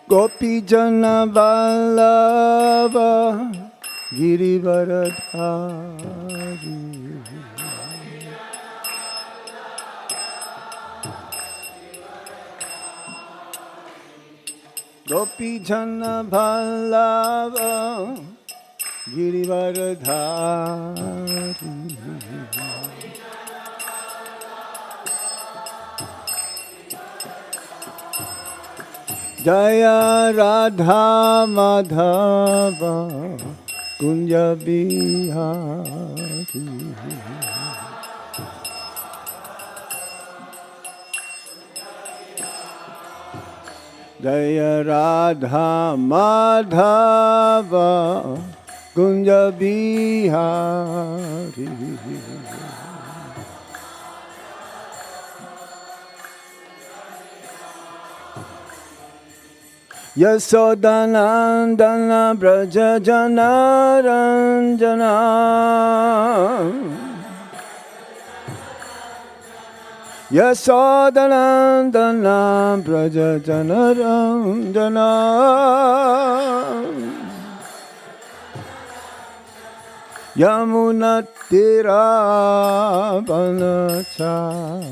Gopi Jana Vallabha Girivaradhari. Gopi Jana Vallabha Girivaradhari. Jaya Radha Madhava Kunja Bihari. Jaya Radha Madhava Kunja Bihari. Yasodanandana Braja Janaranjana. Yasodanandana Braja Janaranjana. Yamuna Tira Banachari.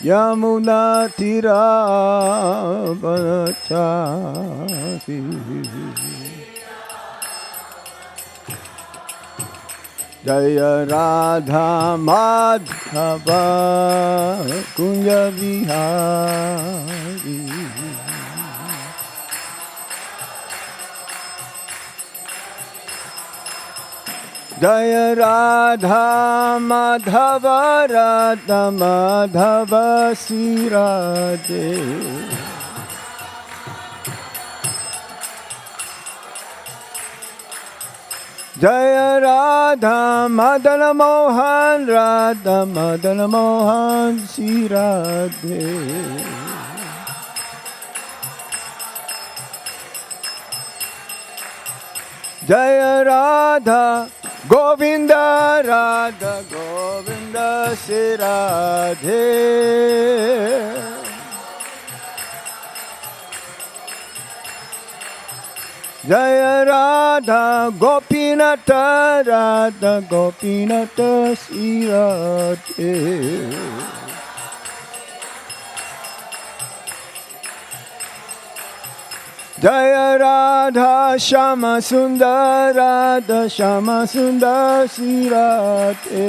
Yamuna Tira Banachari. Jaya Radha Madhava Kunja Bihari. Jaya Radha Madhava Radha Madhava Sirade. Jaya Radha Madana Mohan Radha Madana Mohan Sirade. Jaya Radha Govinda Radha Govinda Sirade. Jaya Radha Gopinata Radha Gopinata Sirade. Jaya Radha Shama Sundar Radha Shama Sundar Sirate.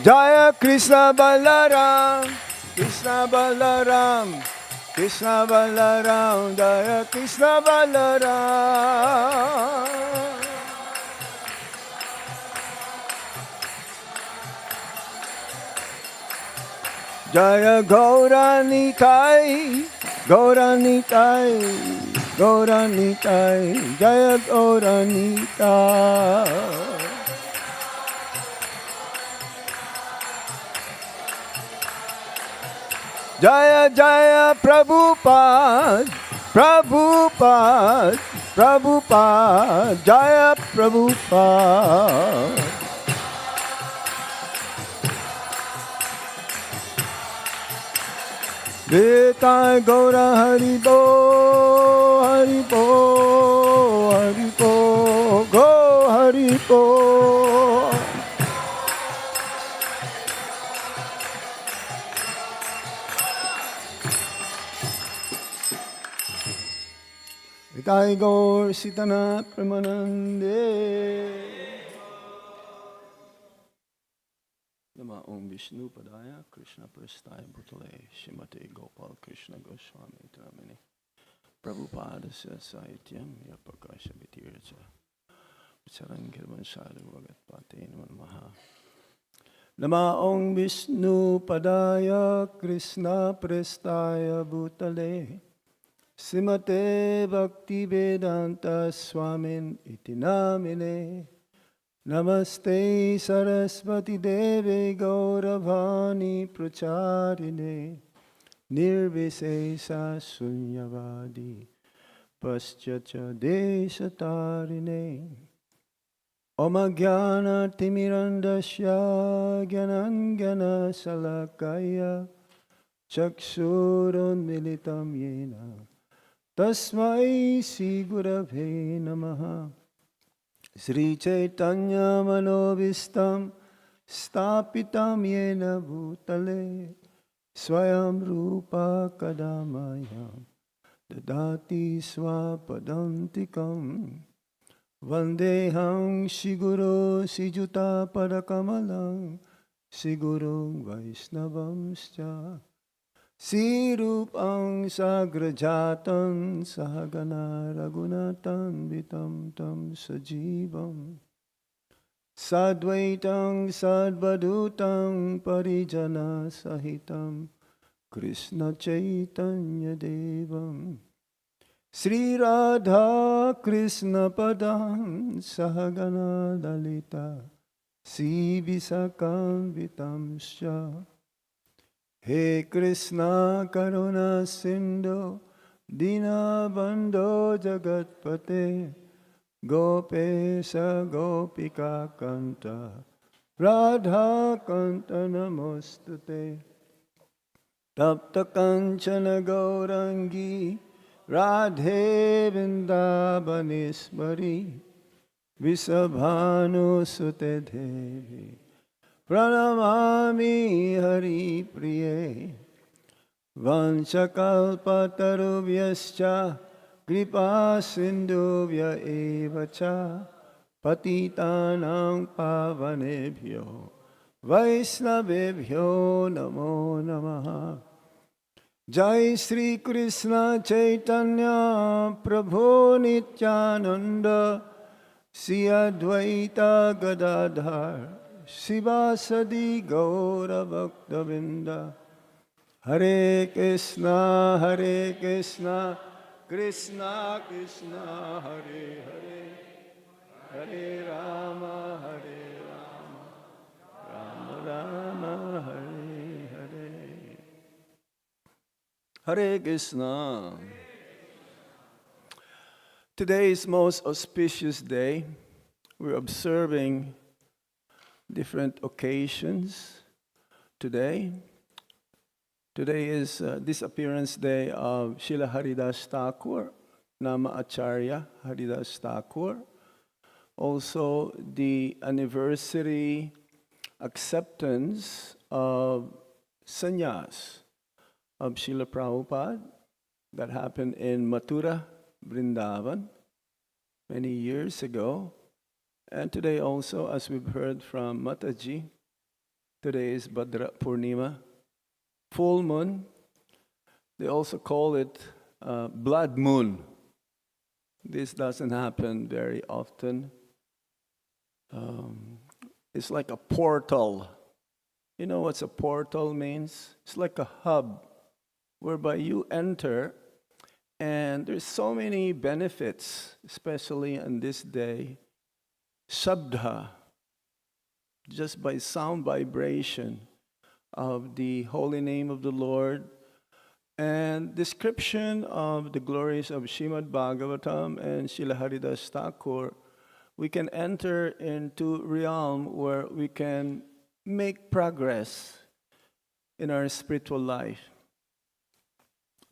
Jaya Krishna Balaram Krishna Balaram Krishna Balaram Jaya Krishna Balaram. Jaya Gauranitai, Gauranitai, Gauranitai, Jaya Gauranitai. Jaya Jaya Prabhupada, Prabhupada, Prabhupada, Jaya Prabhupada. Vitai Gaura Haribo, Haribo, Haribo, Go Haribo. Vitai Gaur Sitana Pramanande. Nama Om Vishnu Padaya Krishna Prasthaya Bhutale Shrimate Gopal Krishna Goswami Tramini Prabhupada Sahityam Yapakasha Vitircha Sarangirvan Sadhu Bhagat Pate Namaha. Nama Om Vishnu Padaya Krishna Prasthaya Bhutale Srimate Bhakti Vedanta Swamin Iti Namine. Namaste Saraswati Deve Gauravani Pracharine Nirvisesa Sunyavadi Paschacha Deshatarine. Omagyana timirandasya gyanangana salakaya chakshurun militam yena tasmai Sri Gurave Namaha. Sri Chaitanya Manobhistam Stapitam Yena Bhutale Swayam Rupa Kadamayam Dadati Swapadantikam Vandeham Shiguro Sijuta Padakamalam Sigurung Vaisnavamscha Sirupang Sagrajatan Sahagana Raghunatan Vitam Tam Sajivam Sadvaitang Sadvadutang Parijana Sahitam Krishna Chaitanya Devam Sri Radha Krishna Padam Sahagana Dalita Si Visakam Vitamscha He Krishna Karuna Sindhu Dina Bandho Jagatpate Gopesha Gopika Kanta Radha Kanta Namostute Tapta Kanchana Gaurangi Radhe Vrindabaneswari Visabhanu Sute Devi Pranamami Hari Priye Vanchakalpatarubhyascha Kripa Sindhuvya Evacha Patitanang Pavanebhyo Vaisnavebhyo Namo Namaha. Jai Sri Krishna Chaitanya Prabhu Nityananda Sri Advaita Gadadhar Sivasadi Gaura Bhaktavinda Hare Krishna Krishna Krishna Hare Hare Hare Rama Rama Rama Hare Hare. Hare Krishna. Today is most auspicious day. We're observing different occasions today. Today is disappearance day of Srila Haridas Thakur, Nama Acharya Haridas Thakur. Also the anniversary acceptance of sannyas of Srila Prabhupada that happened in Mathura, Vrindavan, many years ago. And today also, as we've heard from Mataji, today is Bhadra Purnima, full moon. They also call it blood moon. This doesn't happen very often. It's like a portal. You know what a portal means? It's like a hub whereby you enter, and there's so many benefits, especially on this day. Shabdha, just by sound vibration of the holy name of the Lord, and description of the glories of Srimad Bhagavatam and Srila Haridas Thakur, we can enter into realm where we can make progress in our spiritual life.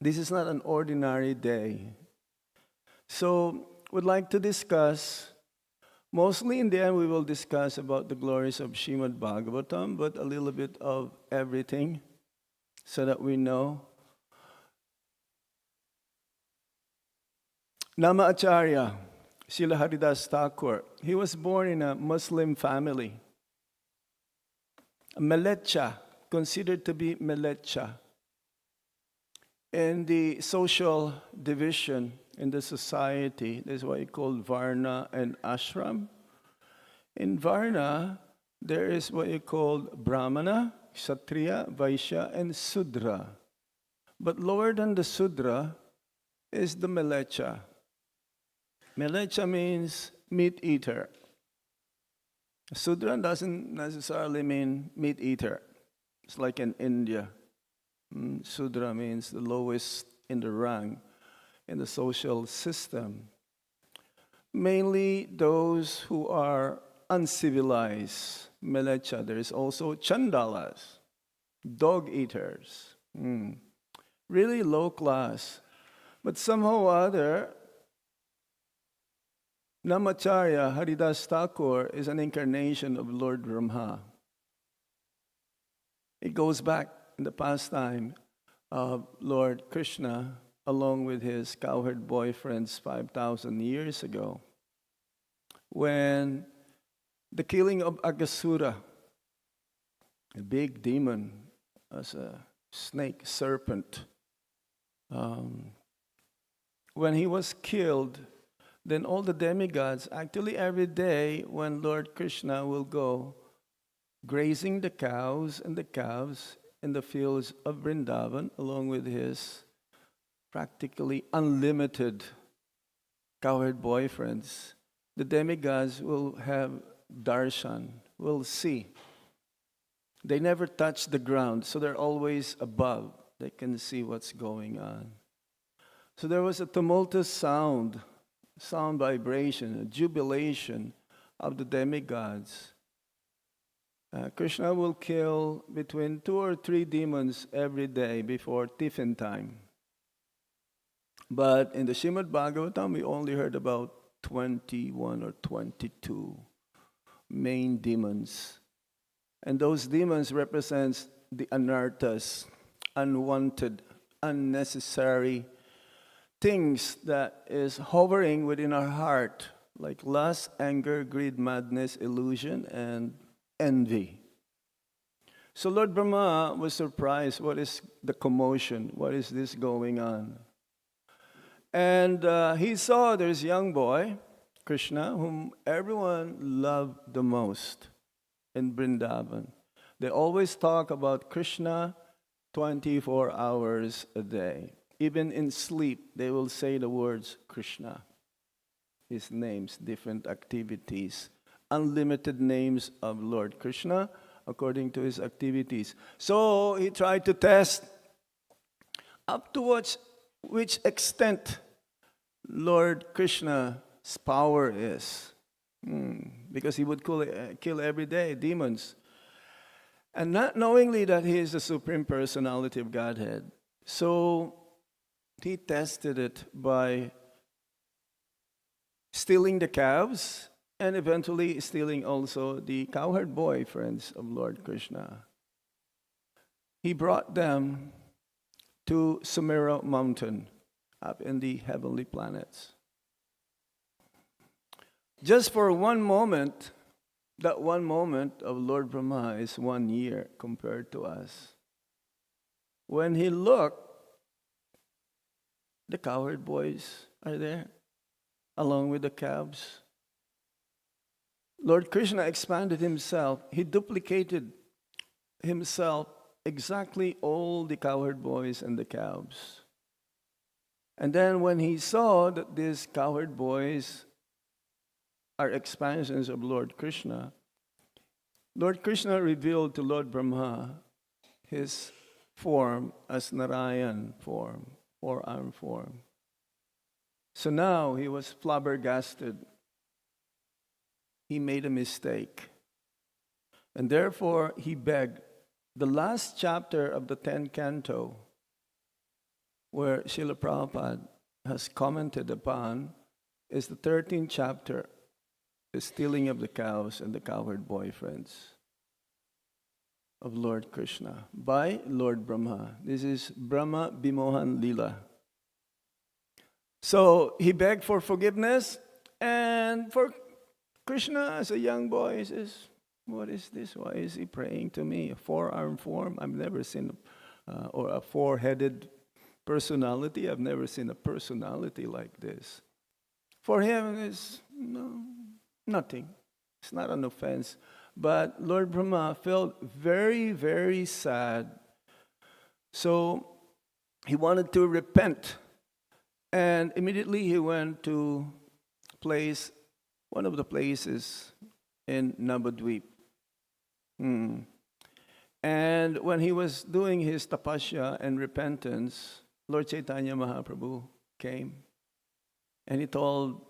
This is not an ordinary day. So, we'd like to discuss, mostly in the end we will discuss about the glories of Srimad Bhagavatam, but a little bit of everything so that we know. Nama Acharya, Srila Haridas Thakur, he was born in a Muslim family. A Melecha, considered to be Melecha. In the social division in the society, there's what you call Varna and Ashram. In Varna, there is what you call Brahmana, Kshatriya, Vaishya, and Sudra. But lower than the Sudra is the Melecha. Melecha means meat eater. Sudra doesn't necessarily mean meat eater. It's like in India. Sudra means the lowest in the rank in the social system. Mainly those who are uncivilized Melecha. There is also Chandalas, dog eaters. Really low class. But somehow or other, Namacharya Haridas Thakur is an incarnation of Lord Brahma. It goes back in the pastime of Lord Krishna along with his cowherd boyfriends 5,000 years ago, when the killing of Aghasura, a big demon as a snake serpent, when he was killed, then all the demigods, actually every day when Lord Krishna will go grazing the cows and the calves in the fields of Vrindavan, along with his practically unlimited cowherd boyfriends, the demigods will have darshan, will see. They never touch the ground, so they're always above. They can see what's going on. So there was a tumultuous sound vibration, a jubilation of the demigods. Krishna will kill between 2 or 3 demons every day before tiffin time. But in the Srimad Bhagavatam, we only heard about 21 or 22 main demons. And those demons represent the anarthas, unwanted, unnecessary things that is hovering within our heart, like lust, anger, greed, madness, illusion, and envy. So Lord Brahma was surprised. What is the commotion? What is this going on? And he saw there's a young boy, Krishna, whom everyone loved the most in Vrindavan. They always talk about Krishna 24 hours a day. Even in sleep, they will say the words Krishna, his names, different activities, unlimited names of Lord Krishna according to his activities. So he tried to test up to which extent Lord Krishna's power is. Because he would kill every day demons. And not knowingly that he is the Supreme Personality of Godhead. So he tested it by stealing the calves and eventually stealing also the cowherd boyfriends of Lord Krishna. He brought them to Sumera mountain up in the heavenly planets. Just for one moment, that one moment of Lord Brahma is 1 year compared to us. When he looked, the cowherd boys are there, along with the calves. Lord Krishna expanded himself. He duplicated himself exactly all the cowherd boys and the calves. And then when he saw that these cowherd boys are expansions of Lord Krishna revealed to Lord Brahma his form as Narayan form, 4-arm form. So now he was flabbergasted. He made a mistake. And therefore he begged. The last chapter of the 10th canto, where Srila Prabhupada has commented upon, is the 13th chapter, the stealing of the cows and the cowherd boyfriends of Lord Krishna by Lord Brahma. This is Brahma Bimohan Lila. So he begged for forgiveness, and for Krishna as a young boy, he says, what is this? Why is he praying to me? A 4-arm form? I've never seen, or a 4-headed personality. I've never seen a personality like this. For him, it's nothing. It's not an offense. But Lord Brahma felt very, very sad. So he wanted to repent. And immediately he went to one of the places in Navadvip. And when he was doing his tapasya and repentance, Lord Chaitanya Mahaprabhu came and he told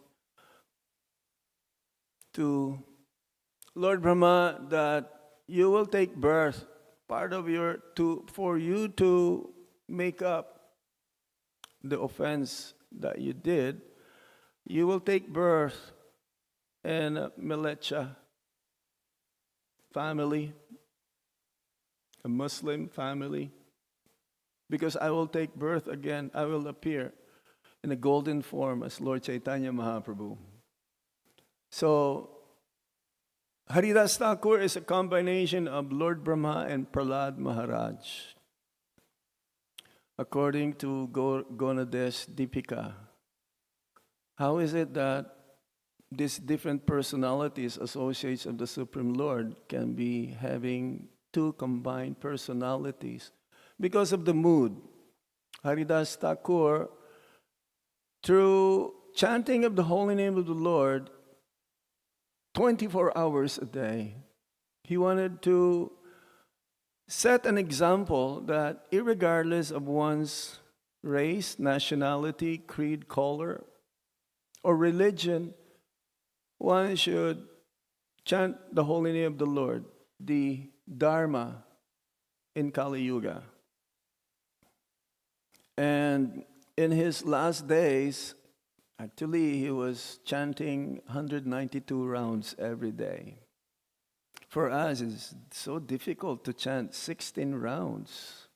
to Lord Brahma, that you will take birth, part of for you to make up the offense that you did, you will take birth in a Melecha family, a Muslim family, because I will take birth again. I will appear in a golden form as Lord Chaitanya Mahaprabhu. So, Haridas Thakur is a combination of Lord Brahma and Prahlad Maharaj, according to Gonadesh Deepika. How is it that these different personalities, associates of the Supreme Lord, can be having two combined personalities? Because of the mood. Haridas Thakur, through chanting of the holy name of the Lord 24 hours a day, he wanted to set an example that irregardless of one's race, nationality, creed, color, or religion, one should chant the holy name of the Lord, the Dharma in Kali Yuga. And in his last days, actually, he was chanting 192 rounds every day. For us, it's so difficult to chant 16 rounds.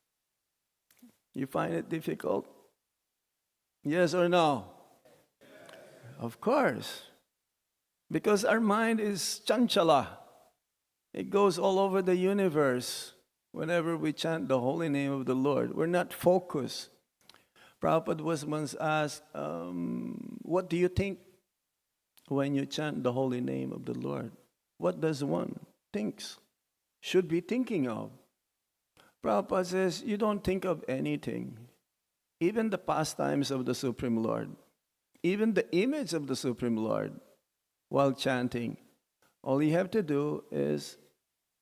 You find it difficult? Yes or no? Of course. Because our mind is chanchala. It goes all over the universe whenever we chant the holy name of the Lord. We're not focused. Prabhupada was once asked, what do you think when you chant the holy name of the Lord? What does one should be thinking of? Prabhupada says, you don't think of anything. Even the pastimes of the Supreme Lord, even the image of the Supreme Lord while chanting. All you have to do is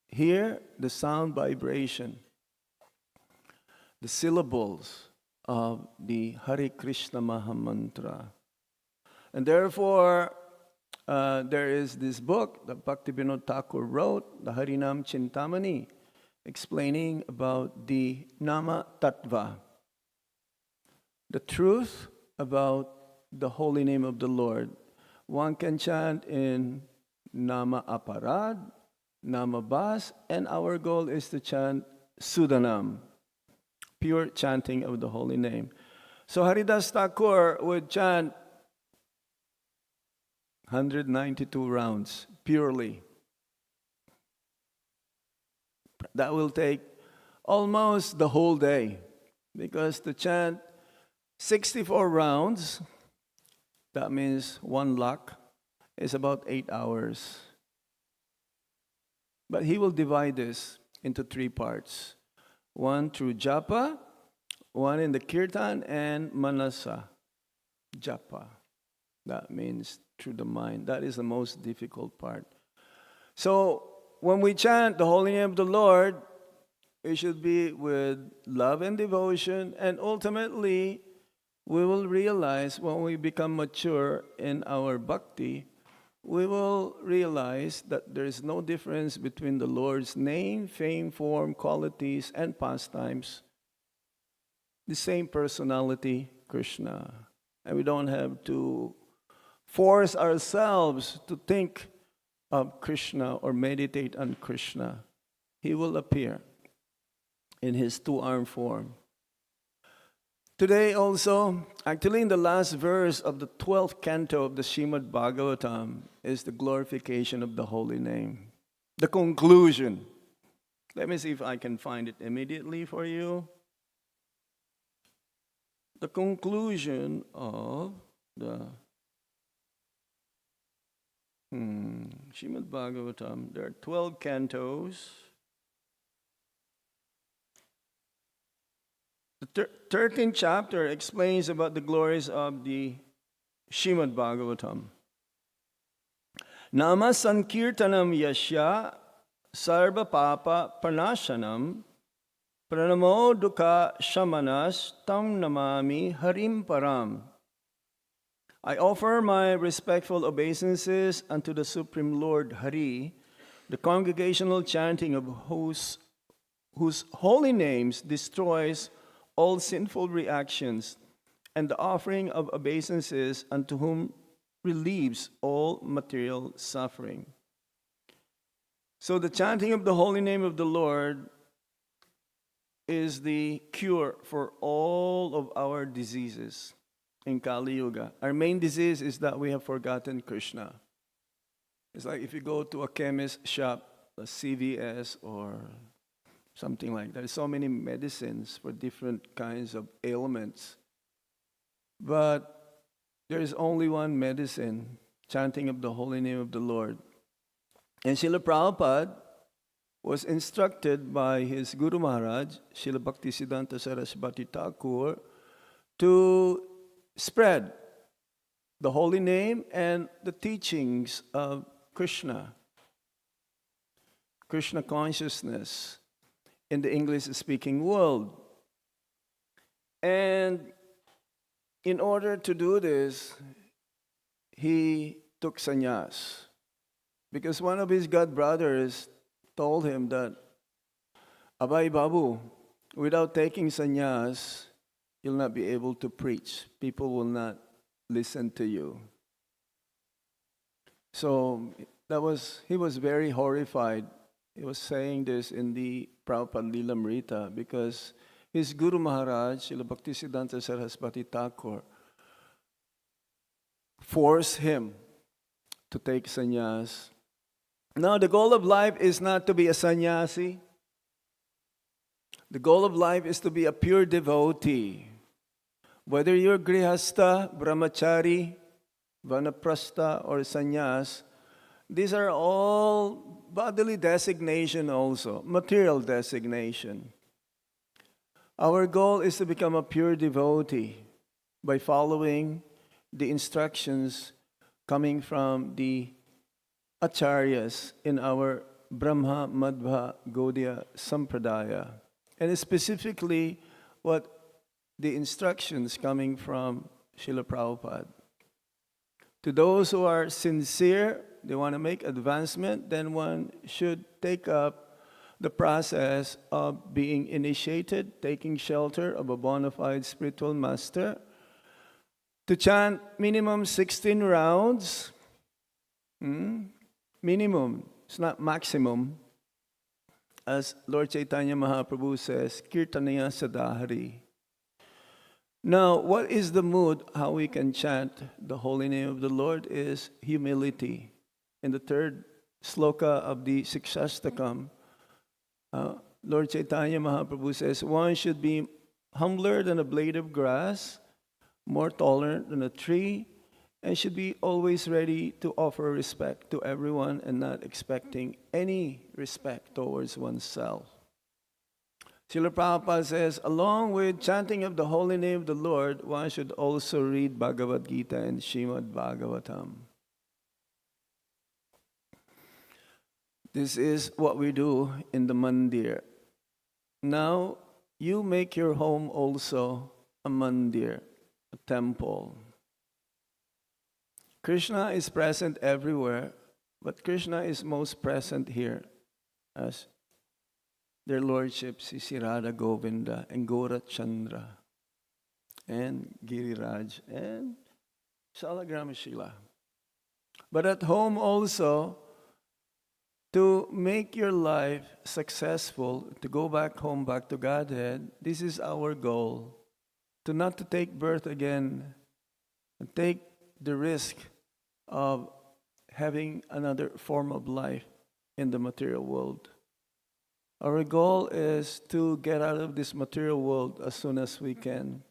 hear the sound vibration, the syllables of the Hare Krishna Mahamantra. And therefore, there is this book that Bhakti Thakur wrote, the Harinam Chintamani, explaining about the Nama Tattva, the truth about the holy name of the Lord. One can chant in Nama Aparad, Nama Bas, and our goal is to chant Sudanam, pure chanting of the holy name. So Haridas Thakur would chant 192 rounds purely. That will take almost the whole day, because to chant 64 rounds, that means 1 lakh, is about 8 hours. But he will divide this into 3 parts. 1 through japa, 1 in the kirtan, and manasa japa. That means through the mind. That is the most difficult part. So when we chant the holy name of the Lord, it should be with love and devotion, and ultimately we will realize when we become mature in our bhakti, we will realize that there is no difference between the Lord's name, fame, form, qualities, and pastimes. The same personality, Krishna. And we don't have to force ourselves to think of Krishna or meditate on Krishna. He will appear in his 2-armed form. Today also, actually in the last verse of the 12th canto of the Srimad Bhagavatam is the glorification of the holy name. The conclusion. Let me see if I can find it immediately for you. The conclusion of the Srimad Bhagavatam. There are 12 cantos. The 13th chapter explains about the glories of the Srimad Bhagavatam. Nama Sankirtanam Yashya Sarva Papa Pranashanam Pranamo Dukha Shamanas Tam Namami Harim Param. I offer my respectful obeisances unto the Supreme Lord Hari, The congregational chanting of whose holy names destroys all sinful reactions, and the offering of obeisances unto whom relieves all material suffering. So the chanting of the holy name of the Lord is the cure for all of our diseases in Kali Yuga. Our main disease is that we have forgotten Krishna. It's like if you go to a chemist shop, a CVS or something like that. There's so many medicines for different kinds of ailments. But there is only one medicine, chanting of the holy name of the Lord. And Srila Prabhupada was instructed by his Guru Maharaj, Srila Bhaktisiddhanta Saraswati Thakur, to spread the holy name and the teachings of Krishna consciousness in the English-speaking world. And in order to do this, he took sannyas. Because one of his god brothers told him that, Abhay Babu, without taking sannyas, you'll not be able to preach. People will not listen to you. So he was very horrified. He was saying this in the Prabhupada Lilamrita because his Guru Maharaj, Srila Bhaktisiddhanta Saraswati Thakur, forced him to take sannyas. Now, the goal of life is not to be a sannyasi. The goal of life is to be a pure devotee. Whether you're grihasta, brahmachari, vanaprastha, or sannyas, these are all bodily designation also, material designation. Our goal is to become a pure devotee by following the instructions coming from the acharyas in our Brahma, Madhva, Gaudiya Sampradaya. And specifically what the instructions coming from Srila Prabhupada. To those who are sincere, they want to make advancement, then one should take up the process of being initiated, taking shelter of a bona fide spiritual master, to chant minimum 16 rounds, minimum, it's not maximum. As Lord Chaitanya Mahaprabhu says, Kirtanaya Sadahari. Now, what is the mood, how we can chant the holy name of the Lord is humility. In the third sloka of the Sikshastakam, Lord Chaitanya Mahaprabhu says, one should be humbler than a blade of grass, more tolerant than a tree, and should be always ready to offer respect to everyone and not expecting any respect towards oneself. Srila Prabhupada says, along with chanting of the holy name of the Lord, one should also read Bhagavad Gita and Srimad Bhagavatam. This is what we do in the mandir. Now, you make your home also a mandir, a temple. Krishna is present everywhere, but Krishna is most present here as their lordship, Sri Radha Govinda and Gaura Chandra and Giriraj and Salagrama Shila. But at home also, to make your life successful, to go back home, back to Godhead, this is our goal. To not to take birth again and take the risk of having another form of life in the material world. Our goal is to get out of this material world as soon as we can.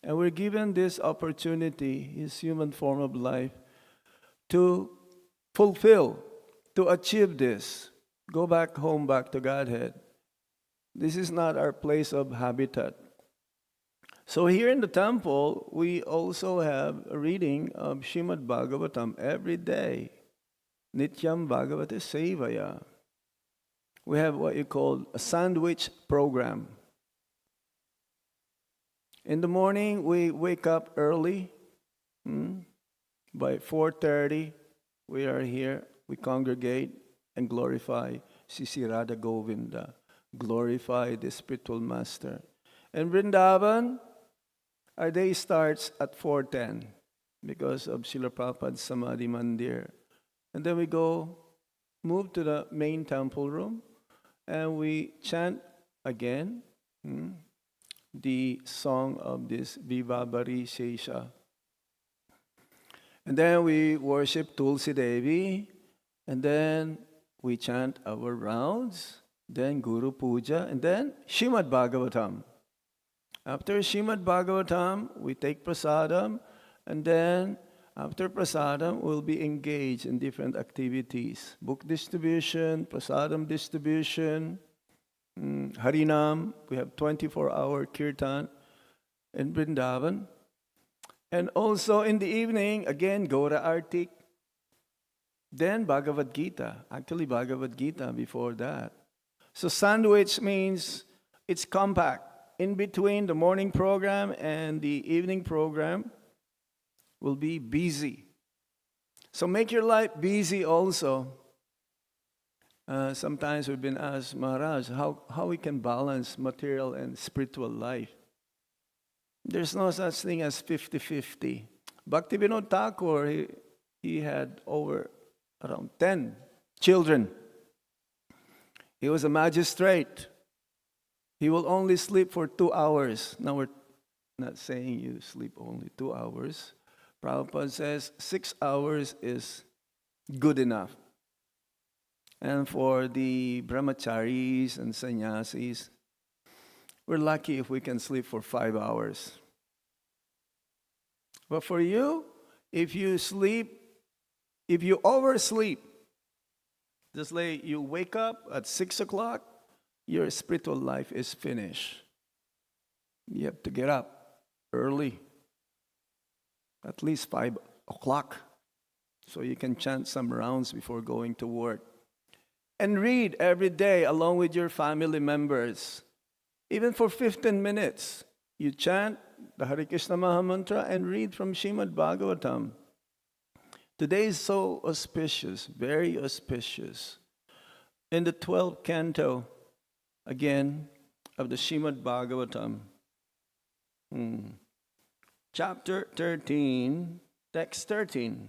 And we're given this opportunity, this human form of life, to fulfill, to achieve this. Go back home, back to Godhead. This is not our place of habitat. So here in the temple, we also have a reading of Srimad Bhagavatam every day. Nityam Bhagavate Sevaya. We have what you call a sandwich program. In the morning, we wake up early. By 4:30, we are here. We congregate and glorify Sisi Radha Govinda, glorify the spiritual master. In Vrindavan, our day starts at 4:10 because of Srila Prabhupada's Samadhi Mandir. And then we move to the main temple room, and we chant again the song of this Vivabari Shesha. And then we worship Tulsi Devi, and then we chant our rounds, then Guru Puja, and then Shrimad Bhagavatam. After Shrimad Bhagavatam, we take prasadam, and then after prasadam, we'll be engaged in different activities. Book distribution, prasadam distribution, Harinam. We have 24-hour kirtan in Vrindavan. And also in the evening, again, Gaura Artik. Then Bhagavad Gita. Actually, Bhagavad Gita before that. So sandwich means it's compact. In between the morning program and the evening program will be busy. So make your life busy also. Sometimes we've been asked, Maharaj, how we can balance material and spiritual life. There's no such thing as 50-50. Bhaktivinoda Thakur, he had around 10 children. He was a magistrate. He will only sleep for 2 hours. Now we're not saying you sleep only 2 hours. Prabhupada says 6 hours is good enough. And for the brahmacharis and sannyasis, we're lucky if we can sleep for 5 hours. But for you, if you oversleep, just like you wake up at 6 o'clock, your spiritual life is finished. You have to get up early, at least 5 o'clock, so you can chant some rounds before going to work. And read every day along with your family members. Even for 15 minutes, you chant the Hare Krishna Mahamantra and read from Shrimad Bhagavatam. Today is so auspicious, very auspicious. In the 12th canto, again, of the Shrimad Bhagavatam, chapter 13, text 13.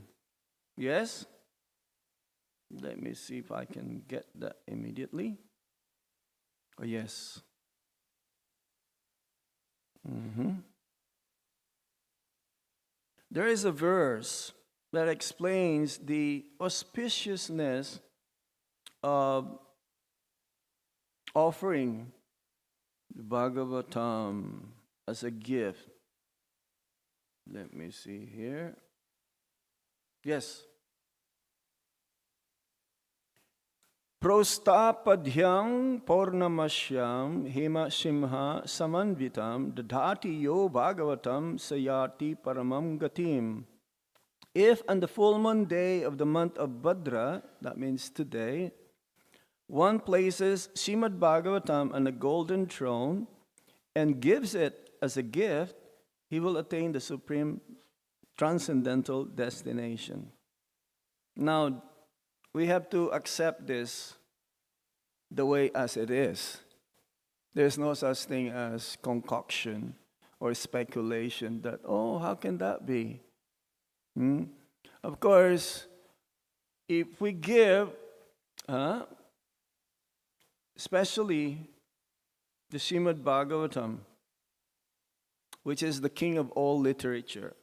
Yes? Let me see if I can get that immediately. Oh, yes. There is a verse that explains the auspiciousness of offering the Bhagavatam as a gift. Let me see here. Yes. Prostapadhyam Purnamasyam Hema Simha Samanvitam Dadhati Yo Bhagavatam Sayati Paramam Gatim. If on the full moon day of the month of Bhadra, that means today, one places Srimad Bhagavatam on a golden throne and gives it as a gift, he will attain the supreme transcendental destination. Now, we have to accept this the way as it is. There's no such thing as concoction or speculation that, how can that be? Of course, if we give, especially the Srimad Bhagavatam, which is the king of all literature,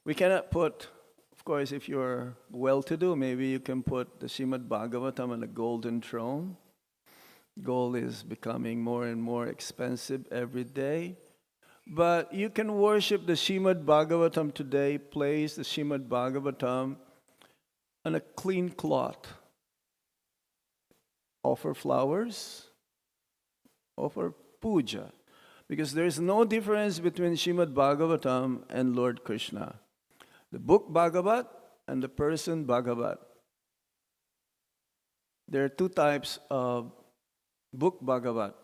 we cannot put, of course, if you're well-to-do, maybe you can put the Srimad Bhagavatam on a golden throne. Gold is becoming more and more expensive every day. But you can worship the Srimad Bhagavatam today, place the Srimad Bhagavatam on a clean cloth. Offer flowers, offer puja. Because there is no difference between Srimad Bhagavatam and Lord Krishna. The book Bhagavat and the person Bhagavat. There are two types of book Bhagavat.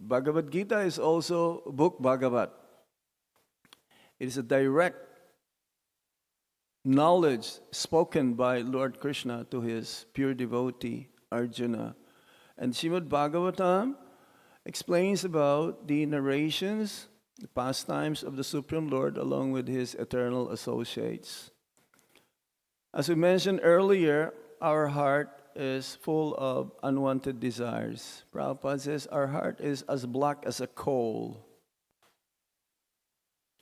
Bhagavad Gita is also book Bhagavat. It is a direct knowledge spoken by Lord Krishna to his pure devotee, Arjuna. And Srimad Bhagavatam explains about the narrations, the pastimes of the Supreme Lord along with his eternal associates. As we mentioned earlier, our heart is full of unwanted desires. Prabhupada says our heart is as black as a coal.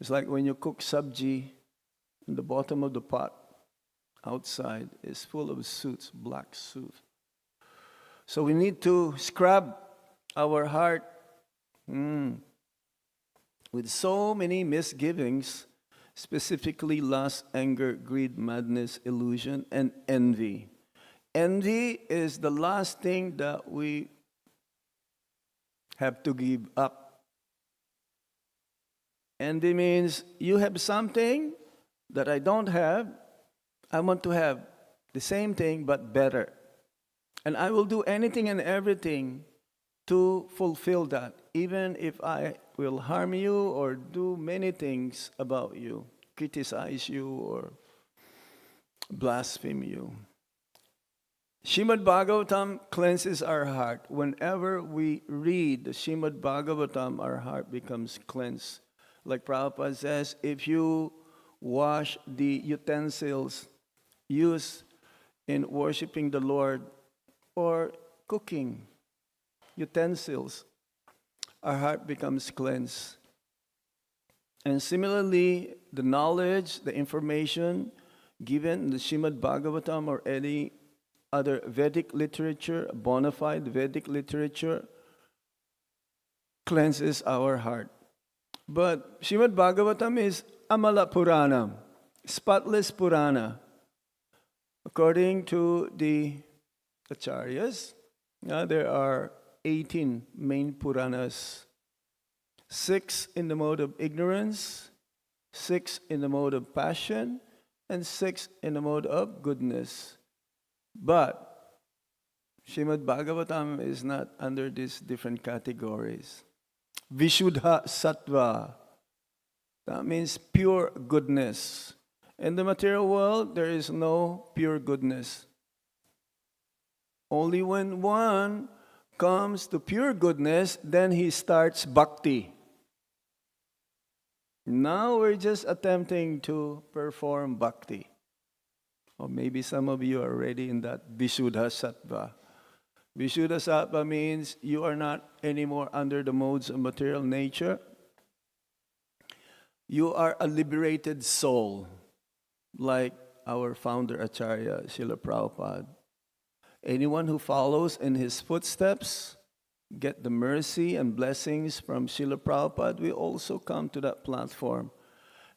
It's like when you cook sabji, in the bottom of the pot outside is full of soot, black soot. So we need to scrub our heart with so many misgivings, specifically lust, anger, greed, madness, illusion, and envy. Envy is the last thing that we have to give up. Envy means you have something that I don't have. I want to have the same thing but better. And I will do anything and everything to fulfill that, even if I will harm you or do many things about you, criticize you or blaspheme you. Srimad Bhagavatam cleanses our heart. Whenever we read the Srimad Bhagavatam, our heart becomes cleansed. Like Prabhupada says, if you wash the utensils used in worshiping the Lord or cooking utensils, our heart becomes cleansed. And similarly, the knowledge, the information given in the Srimad Bhagavatam or any other Vedic literature, bona fide Vedic literature, cleanses our heart. But Srimad Bhagavatam is Amala Purana, spotless Purana. According to the Acharyas, there are 18 main Puranas. 6 in the mode of ignorance, 6 in the mode of passion, and 6 in the mode of goodness. But Srimad Bhagavatam is not under these different categories. Vishuddha Sattva, that means pure goodness. In the material world, there is no pure goodness. Only when one comes to pure goodness, then he starts bhakti. Now we're just attempting to perform bhakti. Or maybe some of you are already in that Vishuddha Sattva. Vishuddha Sattva means you are not anymore under the modes of material nature. You are a liberated soul, like our founder Acharya, Srila Prabhupada. Anyone who follows in his footsteps get the mercy and blessings from Srila Prabhupada. We also come to that platform.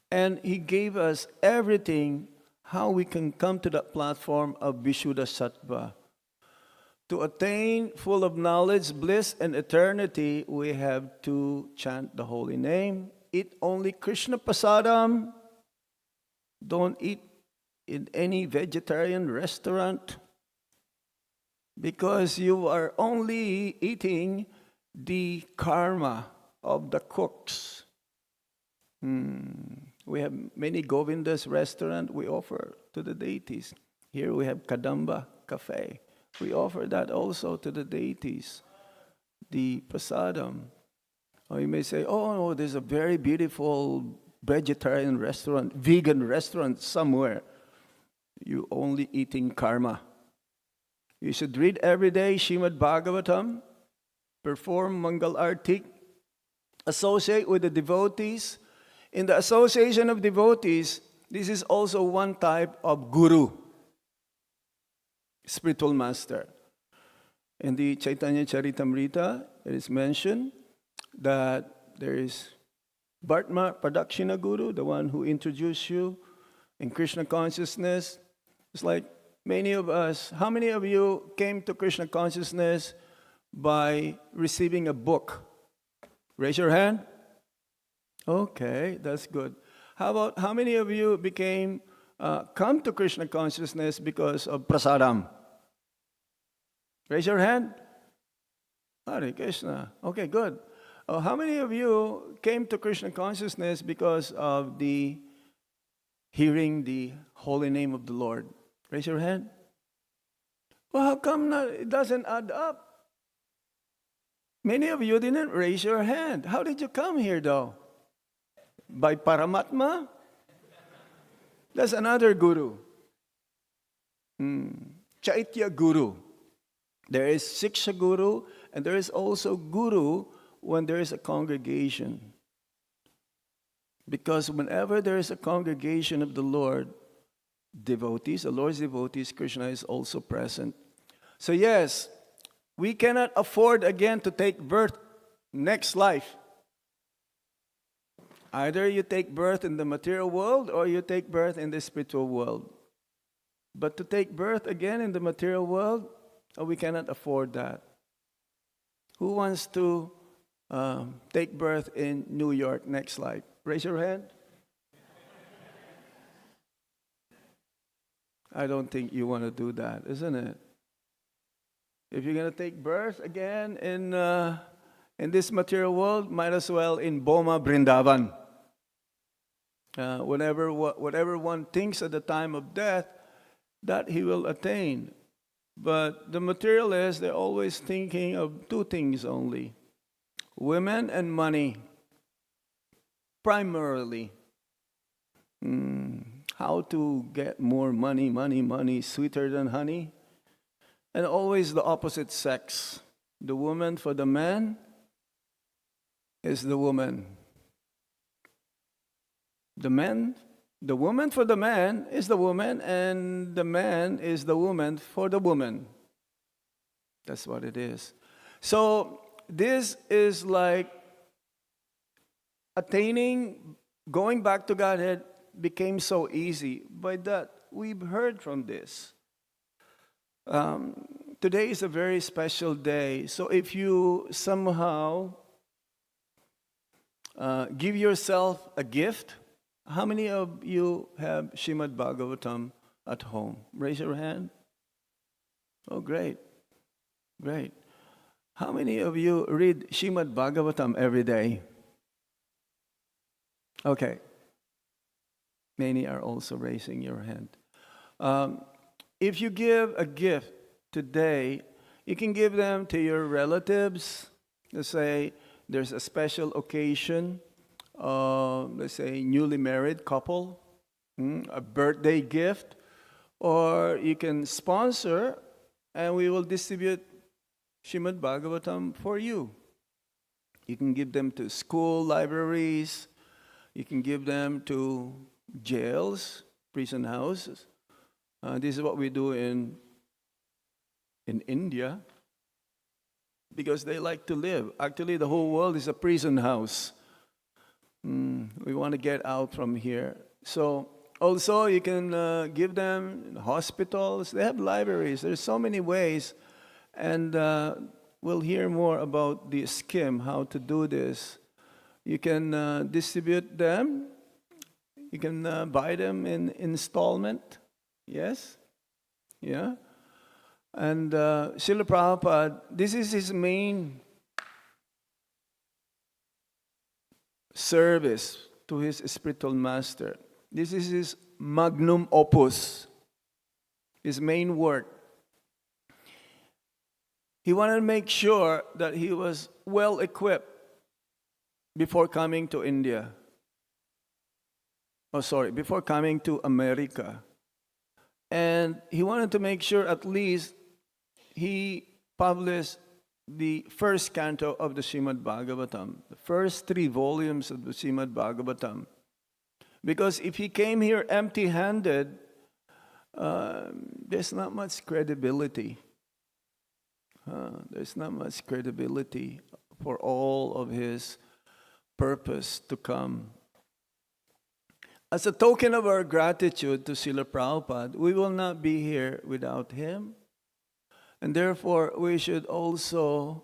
And he gave us everything, how we can come to that platform of Vishuddha Sattva. To attain full of knowledge, bliss, and eternity, we have to chant the holy name, eat only Krishna Prasadam, don't eat in any vegetarian restaurant, because you are only eating the karma of the cooks. We have many Govindas restaurants we offer to the deities. Here we have Kadamba Cafe. We offer that also to the deities, the prasadam. Or you may say, oh, there's a very beautiful vegetarian restaurant, vegan restaurant somewhere. You only eating karma. You should read every day Srimad Bhagavatam, perform Mangal Artik, associate with the devotees. In the association of devotees, this is also one type of guru, spiritual master. In the Chaitanya Charitamrita, it is mentioned that there is Bhartma Pradakshina Guru, the one who introduced you in Krishna consciousness. It's like many of us, how many of you came to Krishna consciousness by receiving a book? Raise your hand. Okay, that's good. How many of you come to Krishna consciousness because of prasadam? Raise your hand. Hare Krishna. Okay, good. How many of you came to Krishna consciousness because of the hearing the holy name of the Lord? Raise your hand. Well, how come it doesn't add up? Many of you didn't raise your hand. How did you come here, though? By Paramatma? That's another guru. Chaitya Guru. There is Siksha Guru, and there is also Guru when there is a congregation. Because whenever there is a congregation of the Lord, devotees, the Lord's devotees, Krishna is also present. So yes, we cannot afford again to take birth next life. Either you take birth in the material world or you take birth in the spiritual world. But to take birth again in the material world, we cannot afford that. Who wants to take birth in New York next life? Raise your hand. I don't think you want to do that, isn't it? If you're going to take birth again in this material world, might as well in Boma Brindavan. Whatever one thinks at the time of death, that he will attain. But the materialists, they're always thinking of two things only: women and money, primarily. How to get more money, money, sweeter than honey. And always the opposite sex. The woman for the man is the woman. The woman for the man is the woman, and the man is the woman for the woman. That's what it is. So this is like going back to Godhead became so easy. By that, we've heard from this. Today is a very special day. So if you somehow give yourself a gift, how many of you have Srimad Bhagavatam at home? Raise your hand. Oh, great. Great. How many of you read Srimad Bhagavatam every day? Okay. Many are also raising your hand. If you give a gift today, you can give them to your relatives. Let's say there's a special occasion, let's say newly married couple, a birthday gift, or you can sponsor and we will distribute Srimad Bhagavatam for you. You can give them to school libraries, you can give them to jails, prison houses. This is what we do in India, because they like to live. Actually, the whole world is a prison house. We want to get out from here. So also you can give them in hospitals. They have libraries. There's so many ways. And we'll hear more about the scheme, how to do this. You can distribute them. You can buy them in installment. Yes? Yeah? And Srila Prabhupada, this is his main service to his spiritual master. This is his magnum opus, his main work. He wanted to make sure that he was well equipped before coming to India. Before coming to America. And he wanted to make sure at least he published the first canto of the Srimad Bhagavatam, the first 3 volumes of the Srimad Bhagavatam. Because if he came here empty-handed, there's not much credibility. There's not much credibility for all of his purpose to come. As a token of our gratitude to Srila Prabhupada, we will not be here without him. And therefore, we should also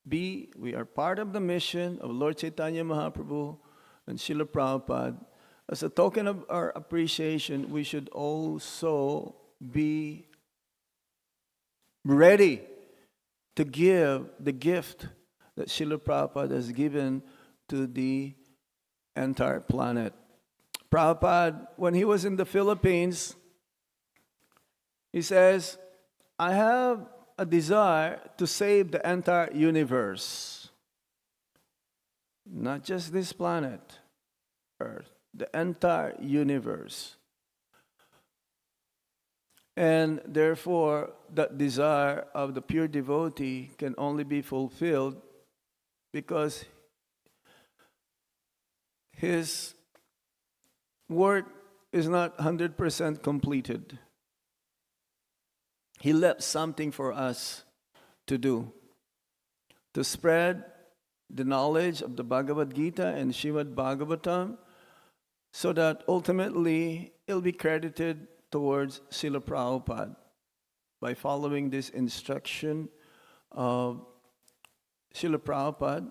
we are part of the mission of Lord Chaitanya Mahaprabhu and Srila Prabhupada. As a token of our appreciation, we should also be ready to give the gift that Srila Prabhupada has given to the entire planet. Prabhupada, when he was in the Philippines, he says, I have a desire to save the entire universe. Not just this planet, Earth, the entire universe. And therefore, that desire of the pure devotee can only be fulfilled because his work is not 100% completed. He left something for us to do, to spread the knowledge of the Bhagavad Gita and Srimad Bhagavatam, so that ultimately it'll be credited towards Srila Prabhupada by following this instruction of Srila Prabhupada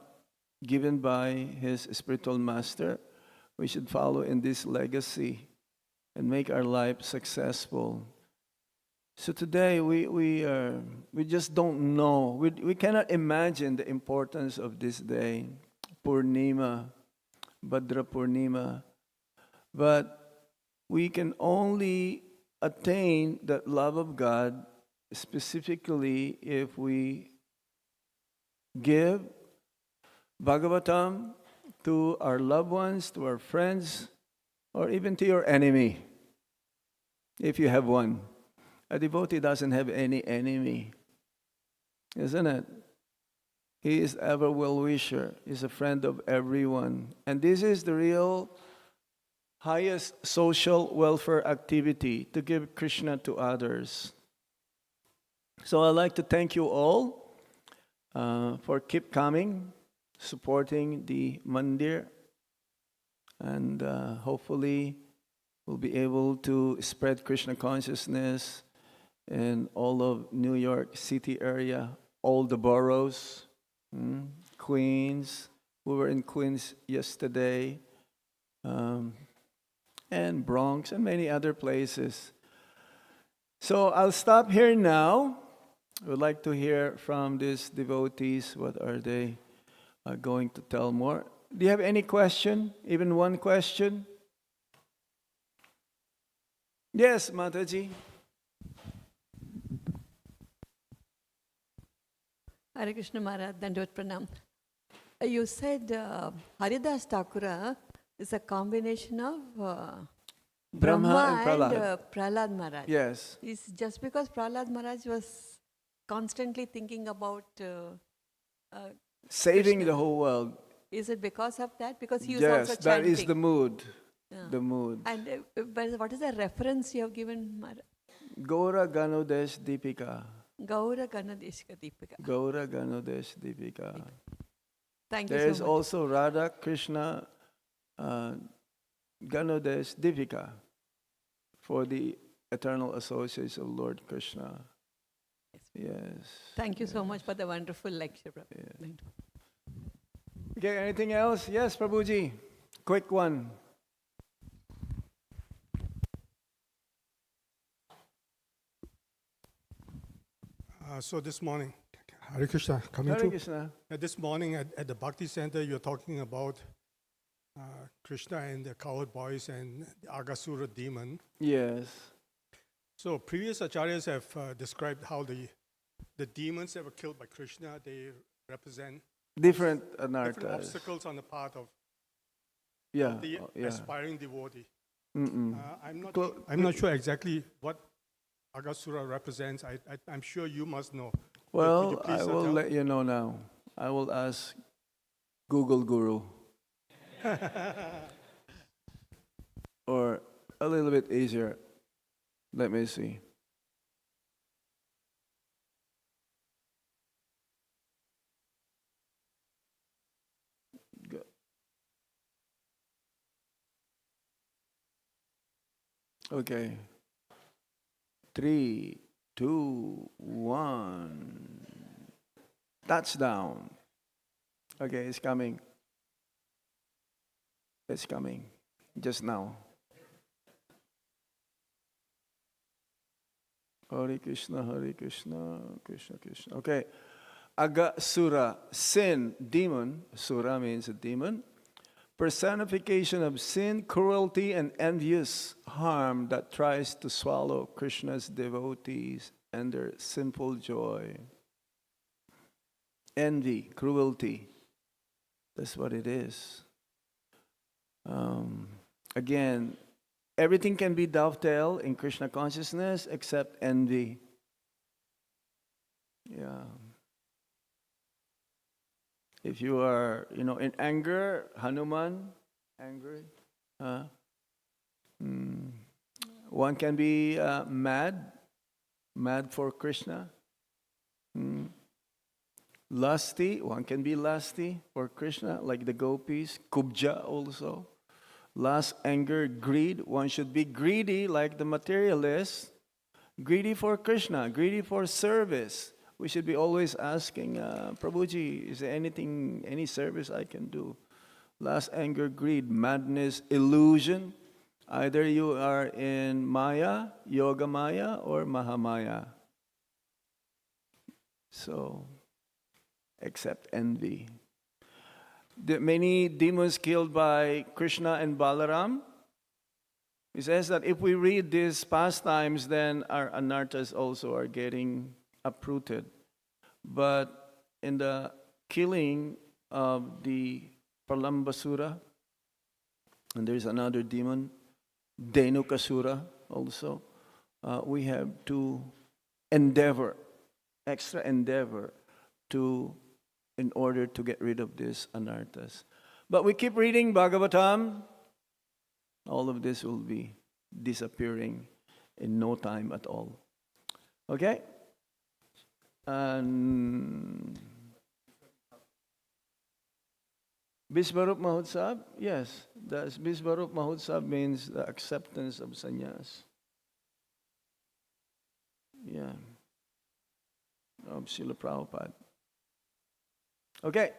given by his spiritual master. We should follow in this legacy and make our life successful. So today we just don't know. We cannot imagine the importance of this day, Purnima, Bhadra Purnima. But we can only attain that love of God specifically if we give Bhagavatam to our loved ones, to our friends, or even to your enemy, if you have one. A devotee doesn't have any enemy, isn't it? He is ever well-wisher. He's a friend of everyone. And this is the real highest social welfare activity, to give Krishna to others. So I'd like to thank you all for keep coming, supporting the mandir, and hopefully we'll be able to spread Krishna consciousness in all of New York City area, all the boroughs, Queens. We were in Queens yesterday, and Bronx and many other places. So I'll stop here now. I would like to hear from these devotees. What are they going to tell more? Do you have any question? Even one question? Yes, Mataji. Hare Krishna Maharaj, Dandavad Pranam. You said Haridas Thakura is a combination of Brahma and Prahlad Maharaj. Yes. It's just because Prahlad Maharaj was constantly thinking about Saving Krishna. the whole world. Is it because of that? Because he was Yes, also that chanting. is the mood. Yeah. The mood. And but what is the reference you have given, Maharaj? Gaura Ganodesh Deepika. Gaura Ganadeshka Deepika. Gaura Ganodesh Deepika. Thank you There is so much. also Radha Krishna Ganodesh Deepika for the eternal associates of Lord Krishna. Yes. Thank you so much for the wonderful lecture, Prabhupada. Okay, anything else? Yes, Prabhuji. Quick one. So this morning, Hare Krishna, coming Hare through. Krishna. This morning at the Bhakti Center, you're talking about Krishna and the cowherd boys and the Agasura demon. Yes. So previous acharyas have described how the demons that were killed by Krishna, they represent Different different anarthas. obstacles on the part of Yeah. the Yeah. aspiring devotee. Mm-mm. I'm not sure exactly what Agasura represents. I'm sure you must know. Could you Well, please I will tell? let you know now. I will ask Google Guru. Or a little bit easier. Let me see. Go- Okay. 3, 2, 1. Touchdown. Okay, it's coming. It's coming. Just now. Hare Krishna, Krishna Krishna. Okay. Agasura, sin, demon. Sura means a demon. personification of sin, cruelty, and envious harm that tries to swallow Krishna's devotees and their simple joy. Envy, cruelty, that's what it is. Again, everything can be dovetailed in Krishna consciousness except envy. Yeah. If you are, in anger, Hanuman, angry. One can be mad for Krishna. Lusty, one can be lusty for Krishna, like the gopis. Kubja also. Lust, anger, greed. One should be greedy like the materialist. Greedy for Krishna, greedy for service. We should be always asking, Prabhuji, is there any service I can do? Lust, anger, greed, madness, illusion. Either you are in Maya, Yoga Maya, or Mahamaya. So, except envy. The many demons killed by Krishna and Balaram. He says that if we read these pastimes, then our anarthas also are getting uprooted. But in the killing of the Pralambasura, and there's another demon, Dhenukasura also, we have to extra endeavor in order to get rid of these anarthas. But we keep reading Bhagavatam, all of this will be disappearing in no time at all. Okay? And Bisvarup Mahotsav, yes, the Bisvarup Mahotsav means the acceptance of sannyas. Yeah. Of Srila Prabhupada. Okay.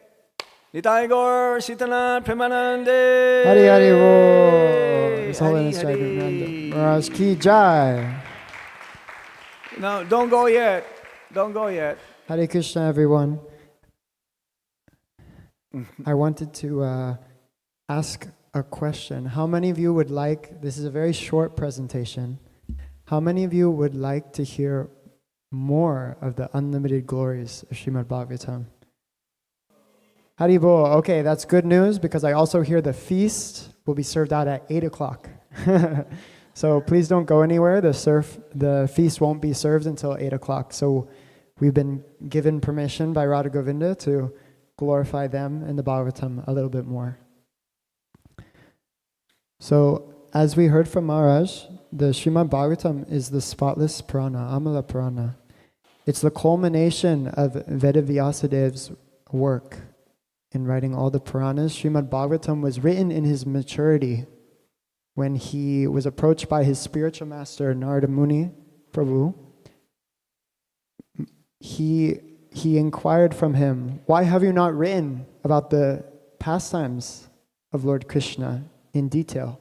Nitai Gaur, Sitanath, Premanande. Hari Hari Bo. His Holiness Hari, Jai Maharaj Ki Jai. Now, don't go yet. Don't go yet. Hare Krishna, everyone. I wanted to ask a question. How many of you would like, this is a very short presentation, how many of you would like to hear more of the unlimited glories of Srimad Bhagavatam? Haribol. Okay, that's good news because I also hear the feast will be served out at 8 o'clock. So please don't go anywhere. The feast won't be served until 8 o'clock. So we've been given permission by Radha Govinda to glorify them in the Bhagavatam a little bit more. So as we heard from Maharaj, the Srimad Bhagavatam is the spotless Purana, Amala Purana. It's the culmination of Vedavyasadev's work in writing all the Puranas. Srimad Bhagavatam was written in his maturity when he was approached by his spiritual master, Narada Muni Prabhu. He inquired from him, why have you not written about the pastimes of Lord Krishna in detail?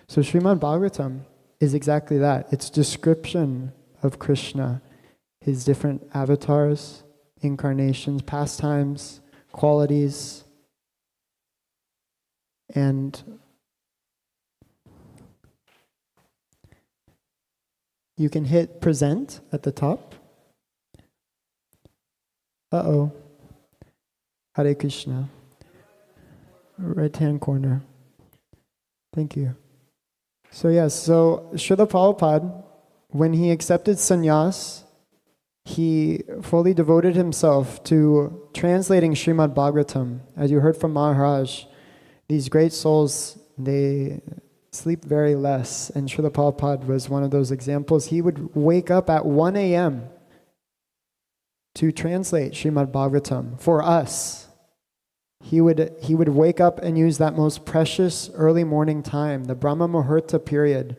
So Srimad Bhagavatam is exactly that. It's description of Krishna, his different avatars, incarnations, pastimes, qualities, and you can hit present at the top. Hare Krishna. Right hand corner. Thank you. So Srila Prabhupada, when he accepted sannyas, he fully devoted himself to translating Srimad Bhagavatam. As you heard from Maharaj, these great souls, they sleep very less. And Srila Prabhupada was one of those examples. He would wake up at 1 a.m. to translate Srimad Bhagavatam for us. He would wake up and use that most precious early morning time, the Brahma Muhurta period,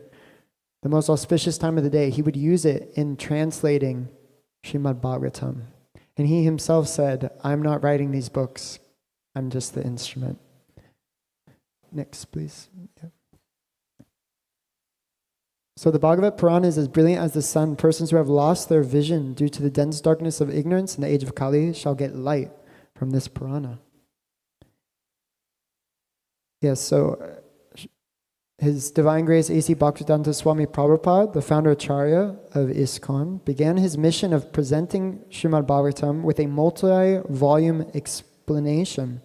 the most auspicious time of the day. He would use it in translating Srimad Bhagavatam. And he himself said, I'm not writing these books, I'm just the instrument. Next, please. Yeah. So the Bhagavad Purana is as brilliant as the sun. Persons who have lost their vision due to the dense darkness of ignorance in the age of Kali shall get light from this Purana. Yes, so His Divine Grace A.C. Bhaktivedanta Swami Prabhupada, the founder acharya of ISKCON, began his mission of presenting Srimad Bhagavatam with a multi-volume explanation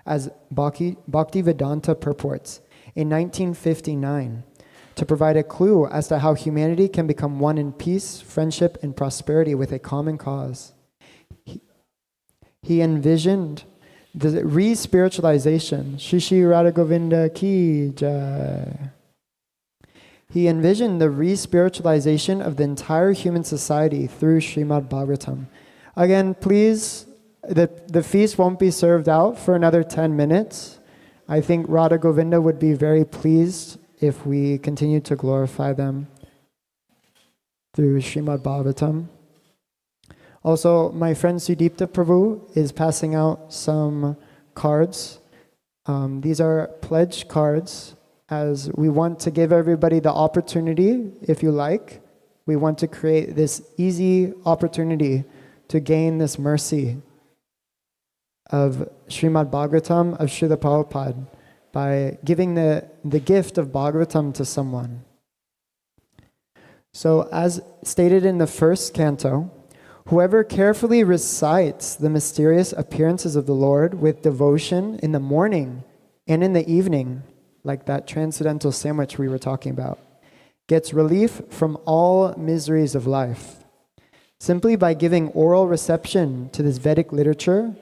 as Bhaktivedanta purports in 1959 to provide a clue as to how humanity can become one in peace, friendship, and prosperity with a common cause. He envisioned the re-spiritualization. Shishi Radha Govinda ki jai. He envisioned the re-spiritualization of the entire human society through Srimad Bhagavatam. Again, please, the feast won't be served out for another 10 minutes. I think Radha Govinda would be very pleased if we continue to glorify them through Srimad Bhagavatam. Also, my friend Sudipta Prabhu is passing out some cards. These are pledge cards, as we want to give everybody the opportunity, if you like. We want to create this easy opportunity to gain this mercy of Srimad Bhagavatam, of Srila Prabhupada, by giving the gift of Bhagavatam to someone. So, as stated in the first canto, whoever carefully recites the mysterious appearances of the Lord with devotion in the morning and in the evening, like that transcendental sandwich we were talking about, gets relief from all miseries of life. Simply by giving oral reception to this Vedic literature,